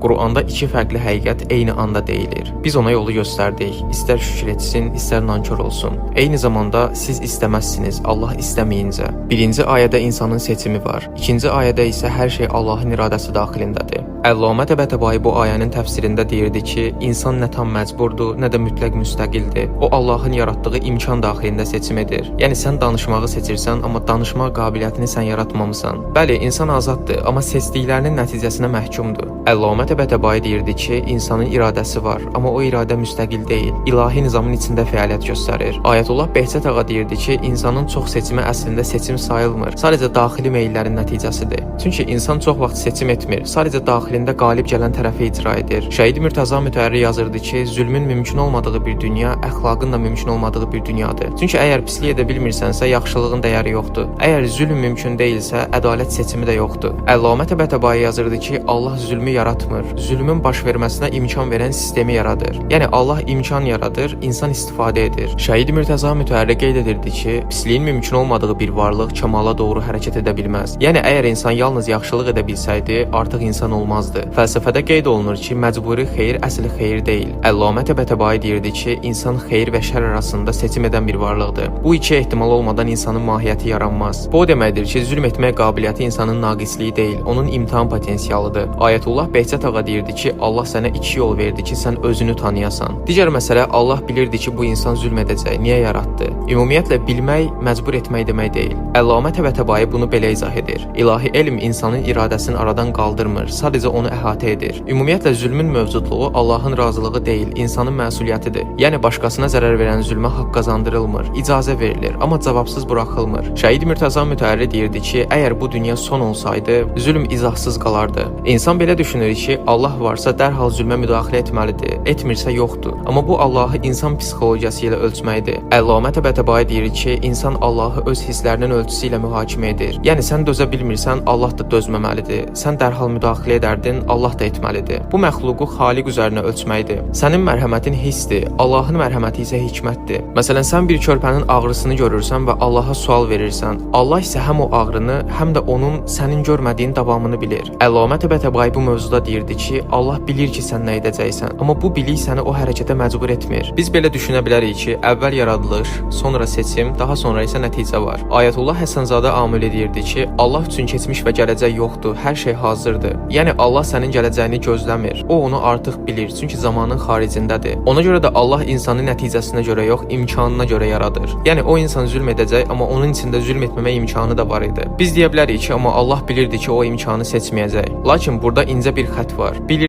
Quranda iki fərqli həqiqət eyni anda deyilir. Biz ona yolu göstərdik. İstər şükür etsin, istər nankor olsun. Eyni zamanda siz istəməzsiniz, Allah istəməyincə. Birinci ayədə insanın seçimi var. İkinci ayədə isə hər şey Allahın iradəsi daxilindədir. Əllamə Təbətəbai bu ayənin təfsirində deyirdi ki, insan nə tam məcburdur, nə də mütləq müstəqildir. O Allahın yaratdığı imkan daxilində seçim edir. Yəni sən danışmağı seçirsən, amma danışmaq qabiliyyətini sən yaratmamısan. Bəli, insan azaddır, amma seçdiklərinin nəticəsinə məhkumdur. Əllamə Təbətəbai deyirdi ki, insanın iradəsi var, amma o iradə müstəqil deyil. İlahi nizamın içində fəaliyyət göstərir. Ayətullah Behçət ağa deyirdi ki, insanın çox seçimi əslində seçim sayılmır. Sadəcə daxili meyllərin nəticəsidir. Çünki insan çox vaxt seçim etmir. Sadəcə daxilində qalib gələn tərəfi icra edir. Şəhid Mürtəza Mütəhərri yazırdı ki, zülmün mümkün olmadığı bir dünya əxlaqın da mümkün olmadığı bir dünyadır. Çünki əgər pislik edə bilmirsənsə, yaxşılığın dəyəri yoxdur. Əgər zülm mümkün deyilsə, ədalət seçimi də yoxdur. Əllamə Təbətəbai yazırdı ki, Allah zülmü yaratmır. Zülmün baş verməsinə imkan verən sistemi yaradır. Yəni Allah imkan yaradır, insan istifadə edir. Şəhid Mürtəza Mütəhərri qeyd edirdi ki, pisliyin mümkün olmadığı bir varlıq kamala doğru hərəkət edə bilməz. Yəni əgər insan yalnız yaxşılıq edə bilsəydi, artıq insan olmazdı. Fəlsəfədə qeyd olunur ki, məcburi xeyir əsl xeyir deyil. Əllamə Təbətəbai deyirdi ki, insan xeyir və şər arasında seçim edən bir varlıqdır. Bu iki ehtimal olmadan insanın mahiyyəti yaranmaz. Bu o deməkdir ki, zülm etmək qabiliyyəti insanın naqisliyi deyil, onun imtahan potensialıdır. Ayətullah Behçət ağa deyirdi ki, Allah sənə iki yol verdi ki, sən özünü tanıyasan. Digər məsələ, Allah bilirdi ki, bu insan zülm edəcək, niyə yaratdı? Ümumiyyətlə, bilmək məcbur etmək demək deyil. Əllamə Təbətəbai bunu belə izah edir. İlahi elm insanın iradəsini aradan qaldırmır, sadəcə onu əhatə edir. Ümumiyyətlə, zülmün mövcudluğu Allahın razılığı deyil, insanın məsuliyyətidir. Yəni, başqasına zərər verən zülmə haqq qazandırılmır, icazə verilir, amma cavabsız buraxılmır. Şəhid Mürtəza Mütəhərri deyirdi ki, əgər bu dünya son olsaydı, zülm izahsız qalardı. İnsan belə düşünür ki, Allah varsa dərhal zülmə müdaxilə etməlidir, etmirsə yoxdur. Amma bu Allahı insan psixologiyası ilə ölçməkdir. Əllamə Təbətəbai deyir ki, insan Allahı öz hisslərinin ölçüsü ilə mühakimə edir. Yəni, sən dözə bilmirsən, Allah da dözməməlidir. Sən dərhal müdaxilə edərdin, Allah da etməlidir. Bu məxluqu Xaliq üzərinə ölçməkdir. Sənin mərhəmətin hissdir, Allahın mərhəməti isə hikmətdir. Məsələn, sən bir körpənin ağrısını görürsən və Allaha sual verirsən. Allah isə həm o ağrını, həm də onun sənin görmədiyin davamını bilir. Əllamə Təbətəbai bu mövzuda deyirdi ki, Allah bilir ki, sən nə edəcəksən, amma bu bilik səni o hərəkətə məcbur etmir. Biz belə düşünə bilərik ki, əvvəl yaradılış, sonra seçim, daha sonra isə nəticə var. Ayətullah Həsənzadə Amili deyirdi ki, Allah üçün keçmiş və gələcək yoxdur, hər şey hazırdır. Yəni, Allah sənin gələcəyini gözləmir. O onu artıq bilir, çünki zamanın xaricindədir. Ona görə də Allah insanı nəticəsinə görə yox, imkanına görə yaradır. Yəni, o insan zülm edəcək, amma onun içində zülm etməmə imkanı da var idi. Biz deyə bilərik ki, amma Allah bilirdi ki, o imkanı seçməyəcək. Lakin burada incə bir xətt var. Bilir